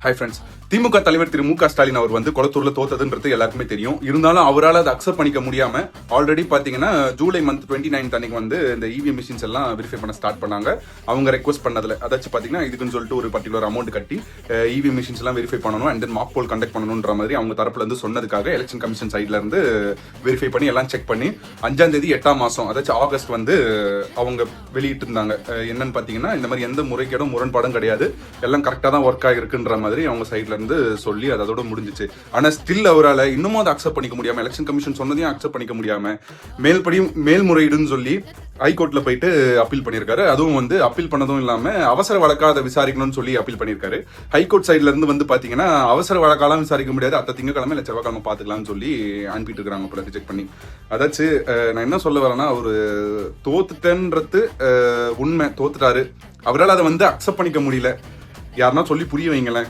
Hi friends. திமுக தலைவர் திரு மு க ஸ்டாலின் அவர் வந்து கொளத்தூர்ல தோத்ததுன்றது எல்லாருக்குமே தெரியும். இருந்தாலும் அவரால் அதை அக்செப்ட் பண்ணிக்க முடியாம ஆல்ரெடி பாத்தீங்கன்னா ஜூலை மந்த் 29 அன்னைக்கு வந்து இந்த இவிஎம் மிஷின்ஸ் எல்லாம் வெரிஃபை பண்ண ஸ்டார்ட் பண்ணாங்க. அவங்க ரெக்வஸ்ட் பண்ணதுல அதாச்சும் பாத்தீங்கன்னா இதுக்குன்னு சொல்லிட்டு ஒரு பர்டிகுலர் அமௌண்ட் கட்டி இவிஎம் மிஷின்ஸ் எல்லாம் வெரிஃபை பண்ணணும் and then mock poll conduct பண்ணணும்ன்ற மாதிரி அவங்க தரப்புல இருந்து சொன்னதுக்காக எலெக்ஷன் கமிஷன் சைட்ல இருந்து வெரிஃபை பண்ணி எல்லாம் செக் பண்ணி 5ஆம் தேதி 8ஆம் மாசம் அதாச்சும் ஆகஸ்ட் வந்து அவங்க வெளியிட்டு இருந்தாங்க. என்னன்னு பாத்தீங்கன்னா இந்த மாதிரி எந்த முறைகேடும் முரண்பாடும் கிடையாது, எல்லாம் கரெக்டா தான் ஒர்க் ஆகிருக்குன்ற மாதிரி அவங்க சைட்ல இருந்து சொல்லி அதோட முடிஞ்சிச்சு. ஆனா ஸ்டில் அவரால் இன்னமும் அதை அக்செப்ட் பண்ணிக்க முடியாம, எலெக்ஷன் கமிஷன் சொன்னதையும் அக்செப்ட் பண்ணிக்க முடியாம மேல்முறையீடுன்னு சொல்லி ஹைகோர்ட்ல போயிட்டு அப்பீல் பண்ணியிருக்காரு. அதுவும் வந்து அப்பீல் பண்ணதும் இல்லாம அவசர வழக்கா அதை விசாரிக்கணும்னு சொல்லி அப்பீல் பண்ணியிருக்காரு. ஹைகோர்ட் சைட்ல இருந்து வந்து பாத்தீங்கன்னா அவசர வழக்காலாம் விசாரிக்க முடியாது, அத்த திங்கக்கிழமை இல்ல செவ்வாய்க்கிழமை பாத்துக்கலாம்னு சொல்லி அனுப்பிட்டு இருக்காங்க போல ரிஜெக்ட் பண்ணி. அதாச்சும் நான் என்ன சொல்ல வரேன்னா, ஒரு தோத்துட்டேன்றது உண்மை, தோத்துட்டாரு, அவரால் அதை வந்து அக்செப்ட் பண்ணிக்க முடியல. யாருன்னா சொல்லி புரிய வைங்களேன்.